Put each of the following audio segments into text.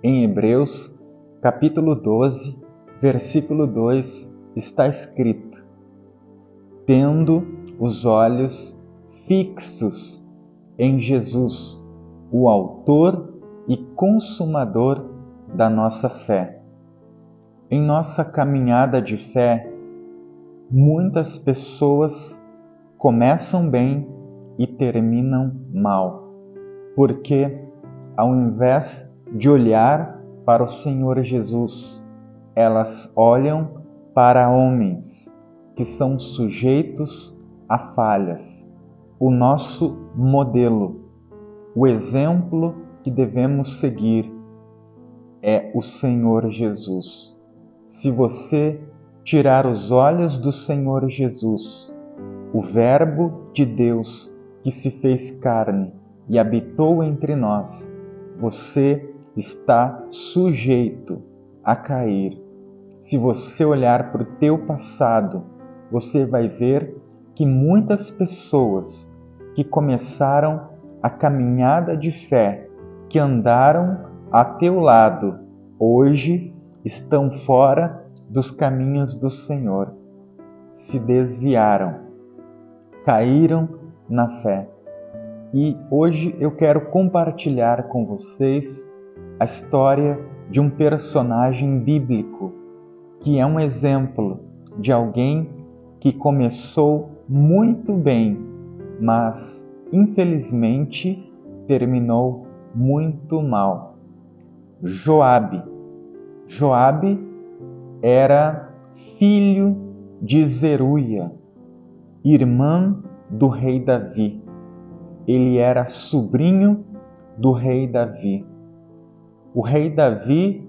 Em Hebreus, capítulo 12, versículo 2, está escrito: tendo os olhos fixos em Jesus, o autor e consumador da nossa fé. Em nossa caminhada de fé, muitas pessoas começam bem e terminam mal, porque ao invés de olhar para o Senhor Jesus, elas olham para homens que são sujeitos a falhas. O nosso modelo, o exemplo que devemos seguir é o Senhor Jesus. Se você tirar os olhos do Senhor Jesus, o Verbo de Deus que se fez carne e habitou entre nós, você está sujeito a cair. Se você olhar para o teu passado, você vai ver que muitas pessoas que começaram a caminhada de fé, que andaram a teu lado, hoje estão fora dos caminhos do Senhor, se desviaram, caíram na fé. E hoje eu quero compartilhar com vocês a história de um personagem bíblico que é um exemplo de alguém que começou muito bem, mas infelizmente terminou muito mal. Joabe. Joabe era filho de Zeruia, irmã do rei Davi. Ele era sobrinho do rei Davi. O rei Davi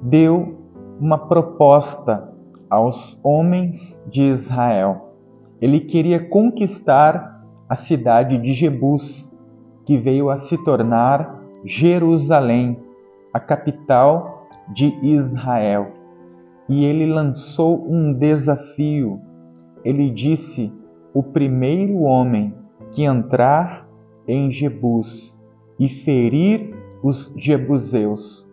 deu uma proposta aos homens de Israel. Ele queria conquistar a cidade de Jebus, que veio a se tornar Jerusalém, a capital de Israel. E ele lançou um desafio. Ele disse: o primeiro homem que entrar em Jebus e ferir os jebuseus,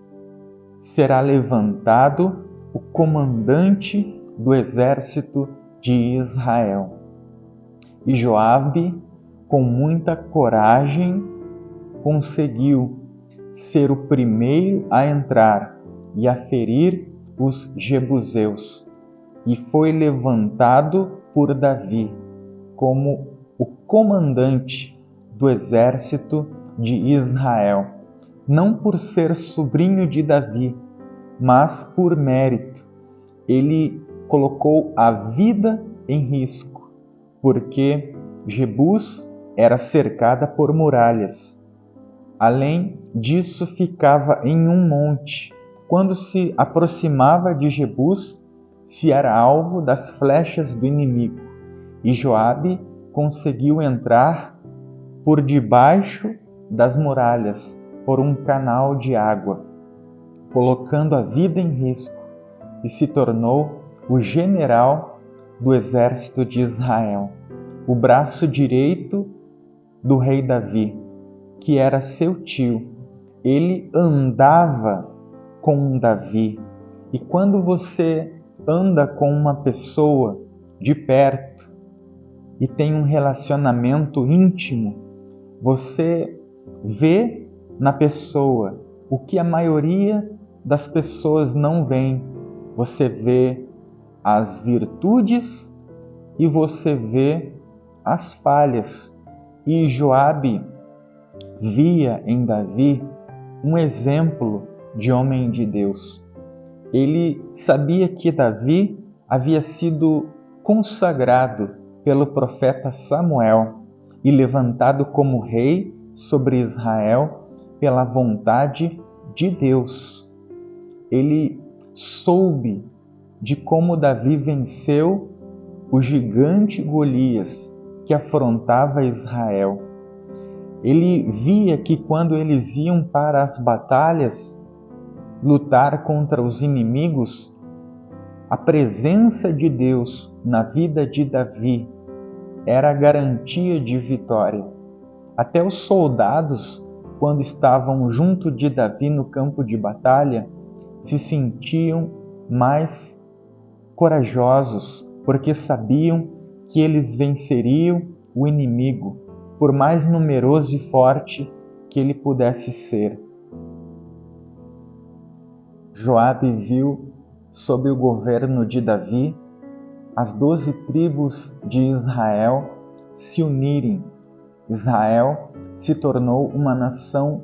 será levantado o comandante do exército de Israel. E Joabe, com muita coragem, conseguiu ser o primeiro a entrar e a ferir os jebuseus, e foi levantado por Davi como o comandante do exército de Israel, não por ser sobrinho de Davi, mas por mérito. Ele colocou a vida em risco, porque Jebus era cercada por muralhas. Além disso, ficava em um monte. Quando se aproximava de Jebus, se era alvo das flechas do inimigo. E Joabe conseguiu entrar por debaixo das muralhas, por um canal de água, colocando a vida em risco, e se tornou o general do exército de Israel, o braço direito do rei Davi, que era seu tio. Ele andava com Davi. E quando você anda com uma pessoa de perto e tem um relacionamento íntimo, você vê na pessoa o que a maioria das pessoas não vê. Você vê as virtudes e você vê as falhas. E Joabe via em Davi um exemplo de homem de Deus. Ele sabia que Davi havia sido consagrado pelo profeta Samuel e levantado como rei sobre Israel pela vontade de Deus. Ele soube de como Davi venceu o gigante Golias que afrontava Israel. Ele via que quando eles iam para as batalhas lutar contra os inimigos, a presença de Deus na vida de Davi era a garantia de vitória. Até os soldados, quando estavam junto de Davi no campo de batalha, se sentiam mais corajosos, porque sabiam que eles venceriam o inimigo, por mais numeroso e forte que ele pudesse ser. Joabe viu, sob o governo de Davi, as 12 tribos de Israel se unirem. Israel se tornou uma nação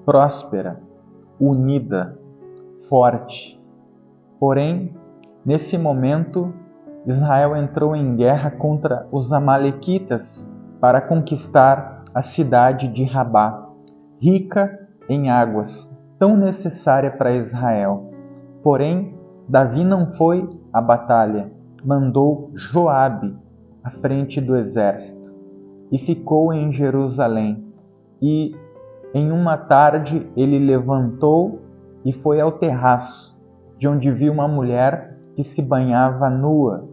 próspera, unida, forte. Porém, nesse momento, Israel entrou em guerra contra os amalequitas para conquistar a cidade de Rabá, rica em águas, tão necessária para Israel. Porém, Davi não foi à batalha, mandou Joabe à frente do exército e ficou em Jerusalém. E em uma tarde ele levantou e foi ao terraço, de onde viu uma mulher que se banhava nua.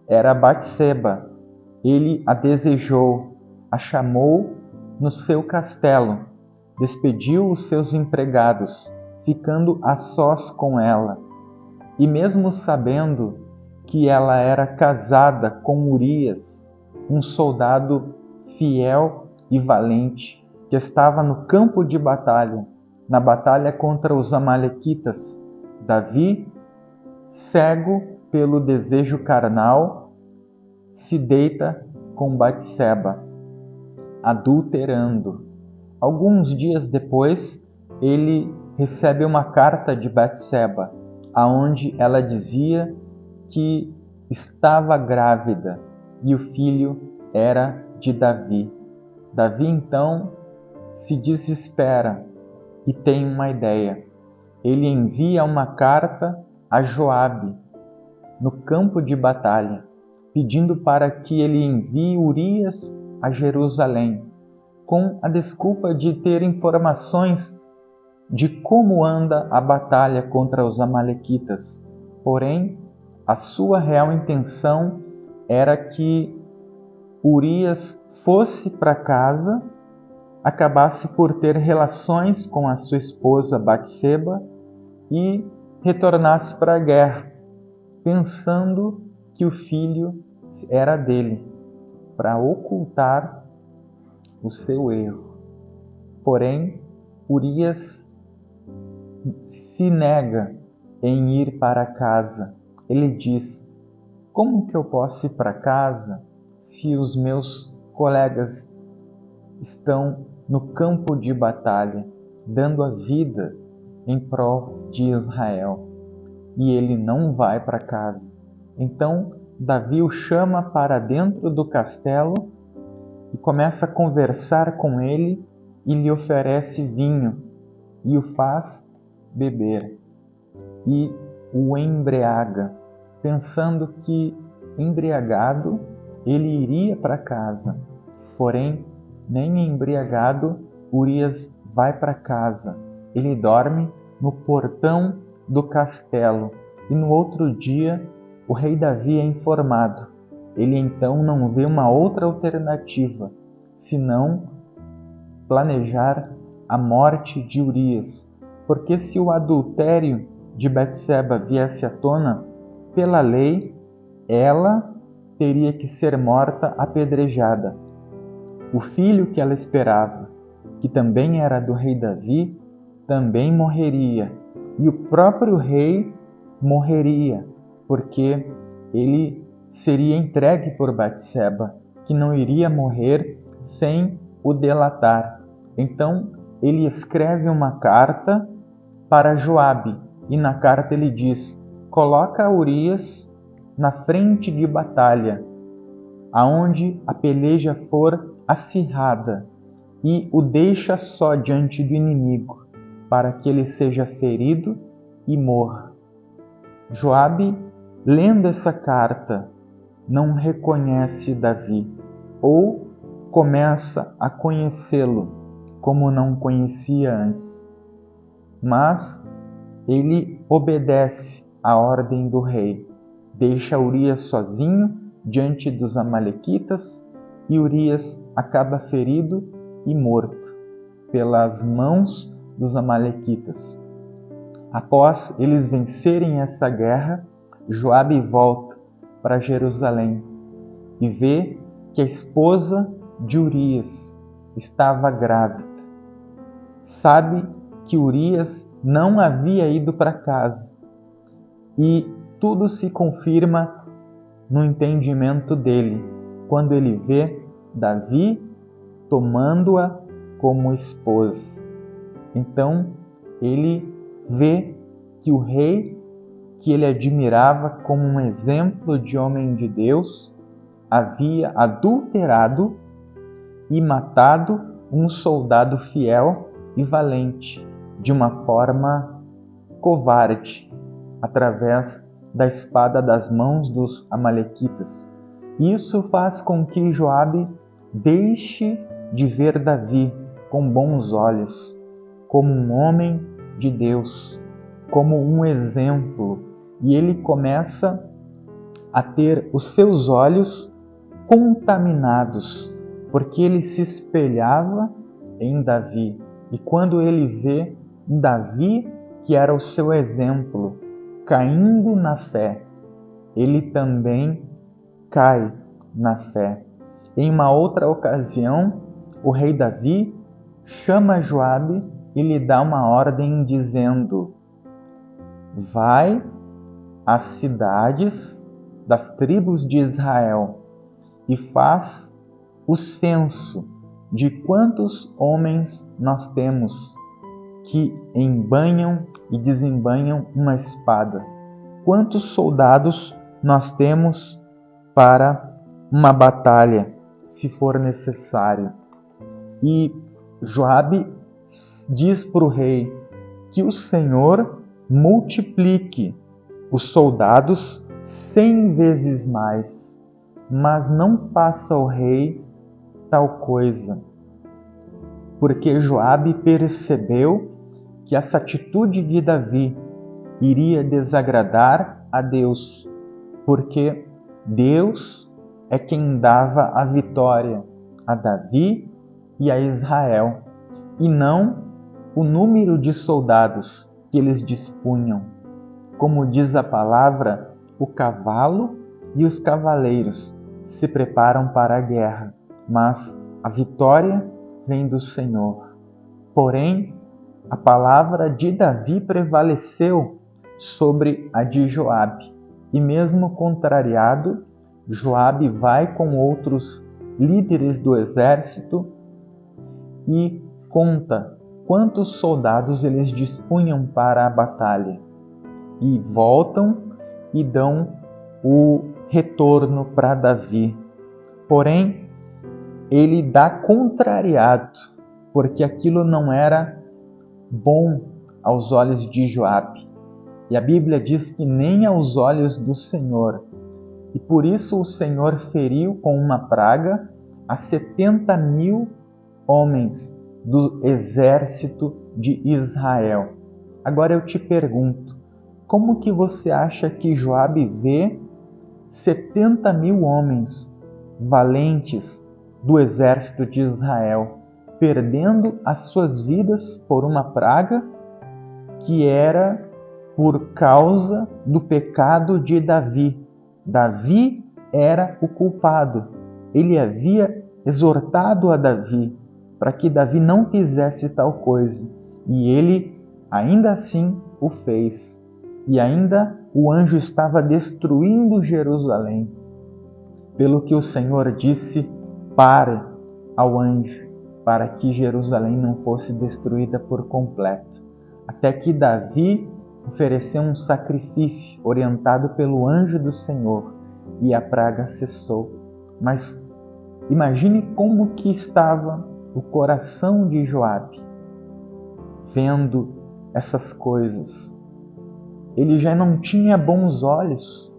Era Batseba. Ele a desejou, a chamou no seu castelo, despediu os seus empregados, ficando a sós com ela. E mesmo sabendo que ela era casada com Urias, um soldado fiel e valente, que estava no campo de batalha, na batalha contra os amalequitas, Davi, cego pelo desejo carnal, se deita com Batseba, adulterando. Alguns dias depois, ele recebe uma carta de Batseba, aonde ela dizia que estava grávida e o filho era de Davi. Davi então se desespera e tem uma ideia. Ele envia uma carta a Joabe no campo de batalha, pedindo para que ele envie Urias a Jerusalém, com a desculpa de ter informações de como anda a batalha contra os amalequitas. Porém, a sua real intenção era que Urias fosse para casa, acabasse por ter relações com a sua esposa Batseba e retornasse para a guerra, pensando que o filho era dele, para ocultar o seu erro. Porém, Urias se nega em ir para casa. Ele diz: como que eu posso ir para casa se os meus colegas estão no campo de batalha, dando a vida em prol de Israel? E ele não vai para casa. Então, Davi o chama para dentro do castelo e começa a conversar com ele e lhe oferece vinho e o faz beber e o embriaga, pensando que, embriagado, ele iria para casa. Porém, nem embriagado, Urias vai para casa. Ele dorme no portão do castelo e no outro dia o rei Davi é informado. Ele então não vê uma outra alternativa senão planejar a morte de Urias, porque se o adultério de Batseba viesse à tona, pela lei, ela teria que ser morta apedrejada. O filho que ela esperava, que também era do rei Davi, também morreria, e o próprio rei morreria, porque ele seria entregue por Batseba, que não iria morrer sem o delatar. Então ele escreve uma carta para Joabe, e na carta ele diz: coloca Urias na frente de batalha, aonde a peleja for acirrada, e o deixa só diante do inimigo, para que ele seja ferido e morra. Joabe, lendo essa carta, não reconhece Davi, ou começa a conhecê-lo como não conhecia antes. Mas ele obedece à ordem do rei, deixa Urias sozinho diante dos amalequitas e Urias acaba ferido e morto pelas mãos dos amalequitas. Após eles vencerem essa guerra, Joabe volta para Jerusalém e vê que a esposa de Urias estava grávida. Sabe que Urias não havia ido para casa e tudo se confirma no entendimento dele quando ele vê Davi tomando-a como esposa. Então ele vê que o rei que ele admirava como um exemplo de homem de Deus havia adulterado e matado um soldado fiel e valente de uma forma covarde, através da espada das mãos dos amalequitas. Isso faz com que Joabe deixe de ver Davi com bons olhos, como um homem de Deus, como um exemplo, e ele começa a ter os seus olhos contaminados, porque ele se espelhava em Davi. E quando ele vê Davi, que era o seu exemplo, caindo na fé, ele também cai na fé. Em uma outra ocasião, o rei Davi chama Joabe e lhe dá uma ordem dizendo: vai às cidades das tribos de Israel e faz o censo de quantos homens nós temos que embanham e desembanham uma espada. Quantos soldados nós temos para uma batalha, se for necessário. E Joabe diz para o rei que o Senhor multiplique os soldados 100 vezes mais, mas não faça ao rei tal coisa, porque Joabe percebeu que essa atitude de Davi iria desagradar a Deus, porque Deus é quem dava a vitória a Davi e a Israel, e não o número de soldados que eles dispunham. Como diz a palavra, o cavalo e os cavaleiros se preparam para a guerra, mas a vitória vem do Senhor. Porém, a palavra de Davi prevaleceu sobre a de Joabe, e mesmo contrariado, Joabe vai com outros líderes do exército e conta quantos soldados eles dispunham para a batalha, e voltam e dão o retorno para Davi. Porém, ele dá contrariado, porque aquilo não era bom aos olhos de Joabe. E a Bíblia diz que nem aos olhos do Senhor. E por isso o Senhor feriu com uma praga a 70.000 homens do exército de Israel. Agora eu te pergunto, como que você acha que Joabe vê 70.000 homens valentes do exército de Israel perdendo as suas vidas por uma praga que era por causa do pecado de Davi? Davi era o culpado. Ele havia exortado a Davi para que Davi não fizesse tal coisa, e ele ainda assim o fez. E ainda o anjo estava destruindo Jerusalém. Pelo que o Senhor disse: pare ao anjo, para que Jerusalém não fosse destruída por completo. Até que Davi ofereceu um sacrifício orientado pelo anjo do Senhor, e a praga cessou. Mas imagine como que estava o coração de Joabe vendo essas coisas. Ele já não tinha bons olhos.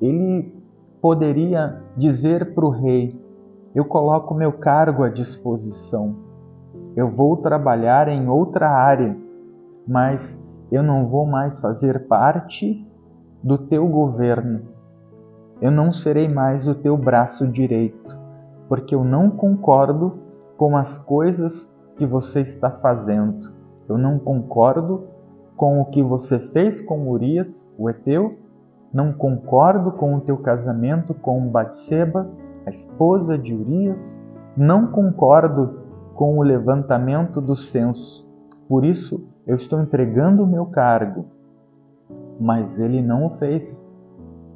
Ele poderia dizer para o rei: eu coloco meu cargo à disposição, eu vou trabalhar em outra área, mas eu não vou mais fazer parte do teu governo. Eu não serei mais o teu braço direito, porque eu não concordo com as coisas que você está fazendo. Eu não concordo com o que você fez com Urias, o heteu. Não concordo com o teu casamento com Batseba, a esposa de Urias. Não concordo com o levantamento do censo. Por isso, eu estou entregando o meu cargo. Mas ele não o fez.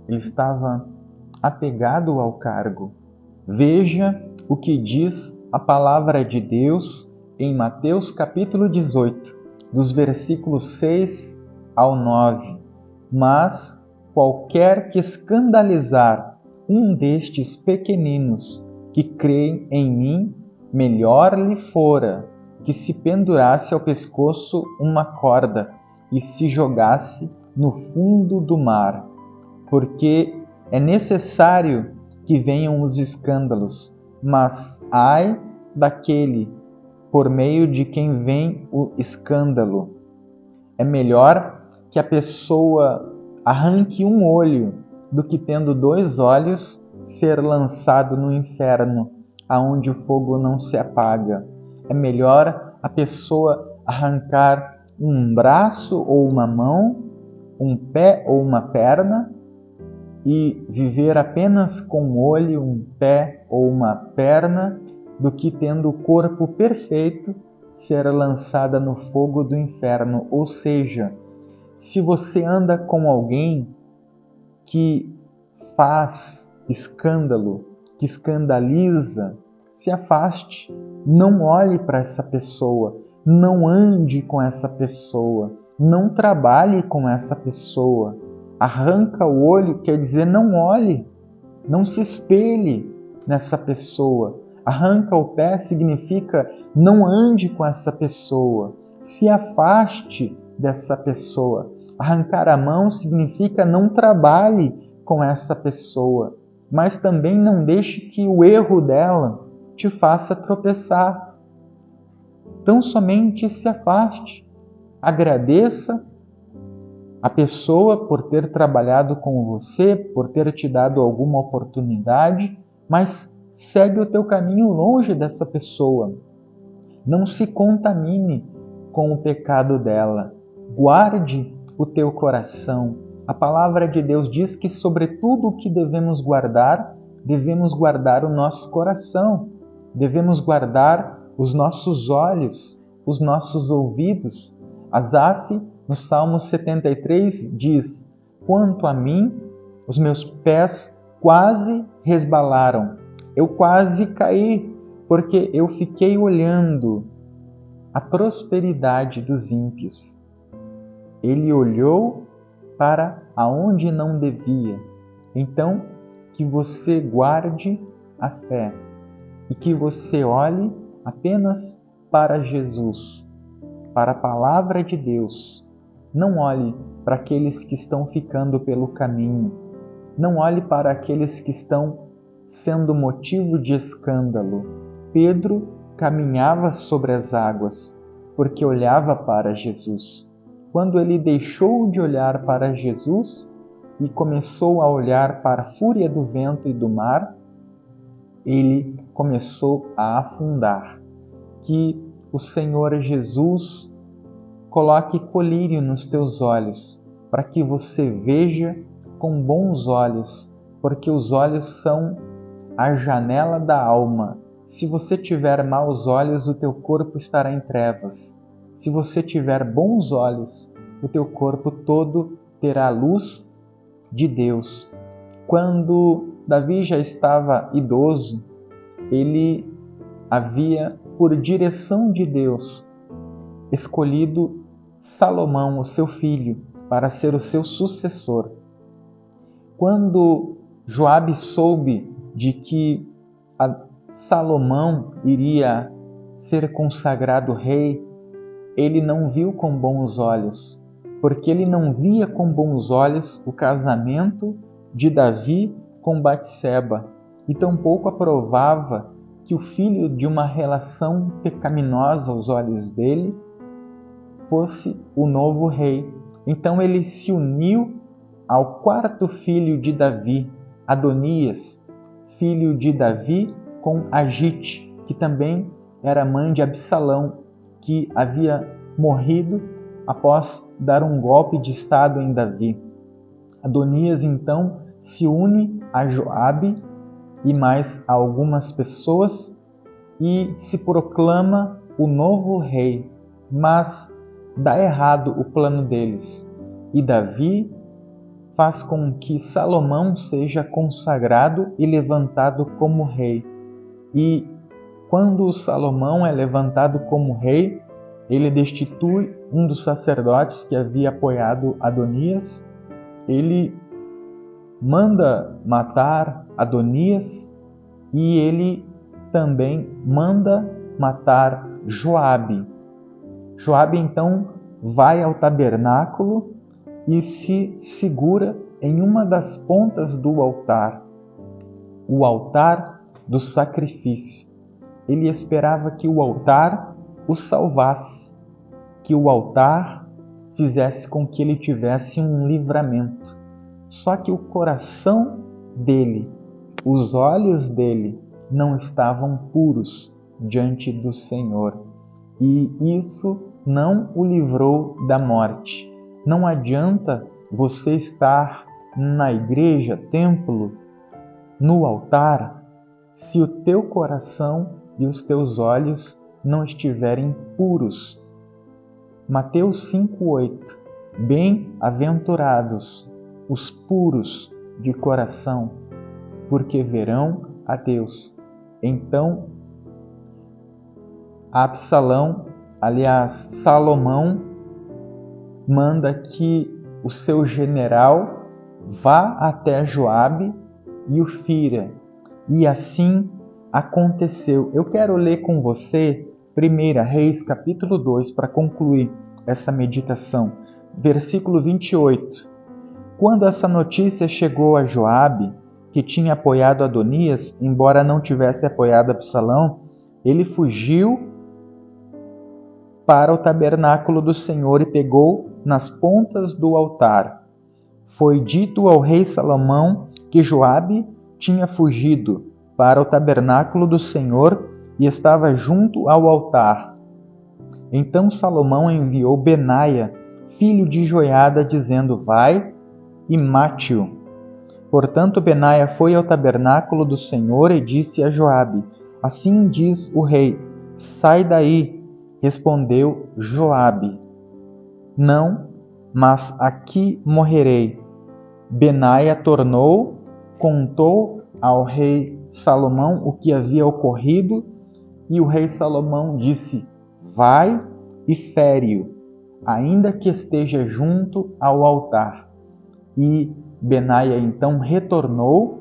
Ele estava apegado ao cargo. Veja o que diz a palavra de Deus em Mateus capítulo 18, dos versículos 6 ao 9. Mas qualquer que escandalizar um destes pequeninos que creem em mim, melhor lhe fora que se pendurasse ao pescoço uma corda e se jogasse no fundo do mar, porque é necessário que venham os escândalos, mas ai daquele por meio de quem vem o escândalo. É melhor que a pessoa arranque um olho do que, tendo 2 olhos, ser lançado no inferno, aonde o fogo não se apaga. É melhor a pessoa arrancar um braço ou uma mão, um pé ou uma perna, e viver apenas com um olho, um pé ou uma perna, do que, tendo o corpo perfeito, ser lançada no fogo do inferno. Ou seja, se você anda com alguém que faz escândalo, que escandaliza, se afaste. Não olhe para essa pessoa, não ande com essa pessoa, não trabalhe com essa pessoa. Arranca o olho quer dizer não olhe, não se espelhe nessa pessoa. Arranca o pé significa não ande com essa pessoa, se afaste dessa pessoa. Arrancar a mão significa não trabalhe com essa pessoa, mas também não deixe que o erro dela te faça tropeçar. Então somente se afaste, agradeça a pessoa por ter trabalhado com você, por ter te dado alguma oportunidade, mas segue o teu caminho longe dessa pessoa. Não se contamine com o pecado dela. Guarde o teu coração. A palavra de Deus diz que sobre tudo o que devemos guardar o nosso coração, devemos guardar os nossos olhos, os nossos ouvidos. Asaf, no Salmo 73, diz: quanto a mim, os meus pés quase resbalaram, eu quase caí, porque eu fiquei olhando a prosperidade dos ímpios. Ele olhou para aonde não devia. Então, que você guarde a fé e que você olhe apenas para Jesus, para a palavra de Deus. Não olhe para aqueles que estão ficando pelo caminho. Não olhe para aqueles que estão sendo motivo de escândalo. Pedro caminhava sobre as águas porque olhava para Jesus. Quando ele deixou de olhar para Jesus e começou a olhar para a fúria do vento e do mar, ele começou a afundar. Que o Senhor Jesus coloque colírio nos teus olhos, para que você veja com bons olhos, porque os olhos são a janela da alma. Se você tiver maus olhos, o teu corpo estará em trevas. Se você tiver bons olhos, o teu corpo todo terá a luz de Deus. Quando Davi já estava idoso, ele havia, por direção de Deus, escolhido Salomão, o seu filho, para ser o seu sucessor. Quando Joabe soube de que Salomão iria ser consagrado rei, ele não viu com bons olhos, porque ele não via com bons olhos o casamento de Davi com Batseba, e tampouco aprovava que o filho de uma relação pecaminosa aos olhos dele fosse o novo rei. Então ele se uniu ao 4º filho de Davi, Adonias, filho de Davi com Agite, que também era mãe de Absalão, que havia morrido após dar um golpe de estado em Davi. Adonias então se une a Joabe e mais a algumas pessoas e se proclama o novo rei, mas dá errado o plano deles. E Davi faz com que Salomão seja consagrado e levantado como rei. E quando Salomão é levantado como rei, ele destitui um dos sacerdotes que havia apoiado Adonias. Ele manda matar Adonias e ele também manda matar Joabe. Joabe então vai ao tabernáculo e se segura em uma das pontas do altar, o altar do sacrifício. Ele esperava que o altar o salvasse, que o altar fizesse com que ele tivesse um livramento. Só que o coração dele, os olhos dele não estavam puros diante do Senhor. E isso não o livrou da morte. Não adianta você estar na igreja, templo, no altar, se o teu coração e os teus olhos não estiverem puros. Mateus 5:8. Bem-aventurados os puros de coração, porque verão a Deus. Então, Salomão manda que o seu general vá até Joabe e o fira. E assim aconteceu. Eu quero ler com você 1 Reis, capítulo 2, para concluir essa meditação. Versículo 28. Quando essa notícia chegou a Joabe, que tinha apoiado Adonias, embora não tivesse apoiado Absalão, ele fugiu para o tabernáculo do Senhor e pegou nas pontas do altar. Foi dito ao rei Salomão que Joabe tinha fugido para o tabernáculo do Senhor e estava junto ao altar. Então Salomão enviou Benaia, filho de Joiada, dizendo: vai e mate-o. Portanto, Benaia foi ao tabernáculo do Senhor e disse a Joabe: assim diz o rei, sai daí. Respondeu Joabe: não, mas aqui morrerei. Benaia contou ao rei Salomão o que havia ocorrido, e o rei Salomão disse: vai e fere-o, ainda que esteja junto ao altar. E Benaia então retornou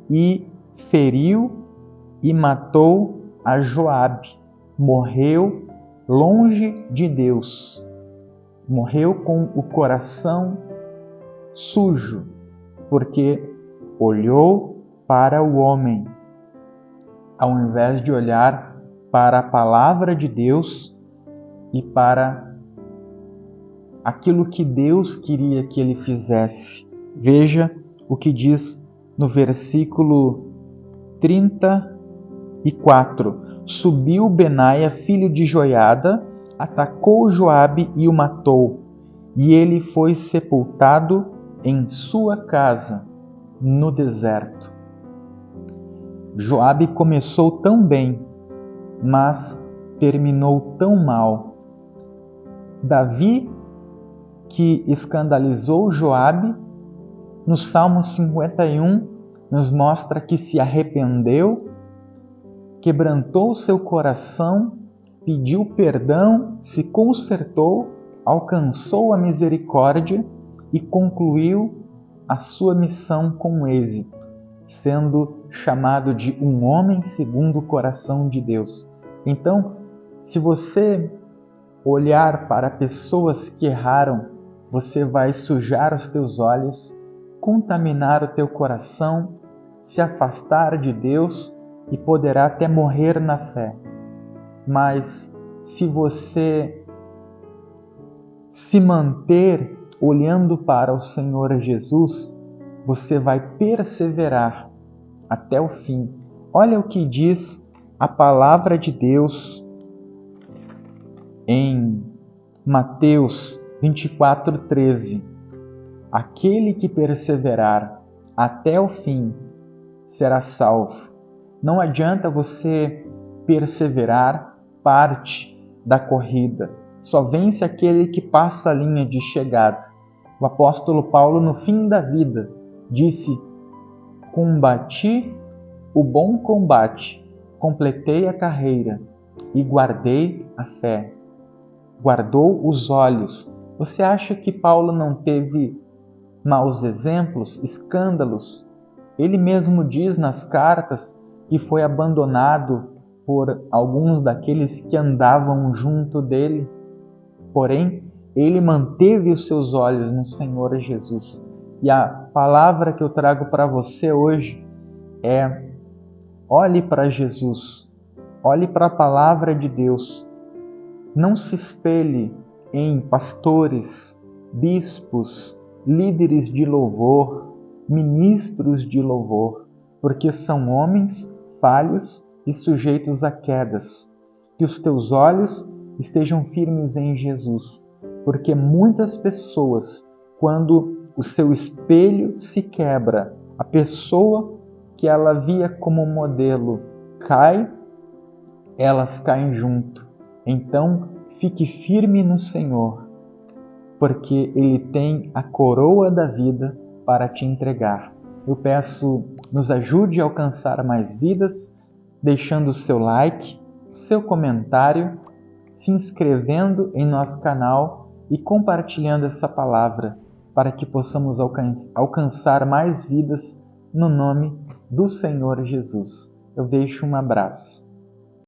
e feriu e matou a Joabe. Morreu longe de Deus. Morreu com o coração sujo, porque olhou para o homem, ao invés de olhar para a palavra de Deus e para aquilo que Deus queria que ele fizesse. Veja o que diz no versículo 34. Subiu Benaia, filho de Joiada, atacou Joabe e o matou, e ele foi sepultado em sua casa, no deserto. Joabe começou tão bem, mas terminou tão mal. Davi, que escandalizou Joabe, no Salmo 51, nos mostra que se arrependeu, quebrantou seu coração, pediu perdão, se consertou, alcançou a misericórdia e concluiu a sua missão com êxito, sendo chamado de um homem segundo o coração de Deus. Então, se você olhar para pessoas que erraram, você vai sujar os teus olhos, contaminar o teu coração, se afastar de Deus e poderá até morrer na fé. Mas se você se manter olhando para o Senhor Jesus, você vai perseverar até o fim. Olha o que diz a palavra de Deus em Mateus 24:13. Aquele que perseverar até o fim será salvo. Não adianta você perseverar parte da corrida. Só vence aquele que passa a linha de chegada. O apóstolo Paulo, no fim da vida, disse: combati o bom combate, completei a carreira e guardei a fé. Guardou os olhos. Você acha que Paulo não teve maus exemplos, escândalos? Ele mesmo diz nas cartas que foi abandonado por alguns daqueles que andavam junto dele. Porém, ele manteve os seus olhos no Senhor Jesus. E a palavra que eu trago para você hoje é: olhe para Jesus, olhe para a palavra de Deus. Não se espelhe em pastores, bispos, líderes de louvor, ministros de louvor, porque são homens falhos e sujeitos a quedas. Que os teus olhos estejam firmes em Jesus, porque muitas pessoas, quando o seu espelho se quebra, a pessoa que ela via como modelo cai, elas caem junto. Então, fique firme no Senhor, porque Ele tem a coroa da vida para te entregar. Eu peço, nos ajude a alcançar mais vidas, deixando o seu like, seu comentário, se inscrevendo em nosso canal e compartilhando essa palavra, para que possamos alcançar mais vidas no nome do Senhor Jesus. Eu deixo um abraço.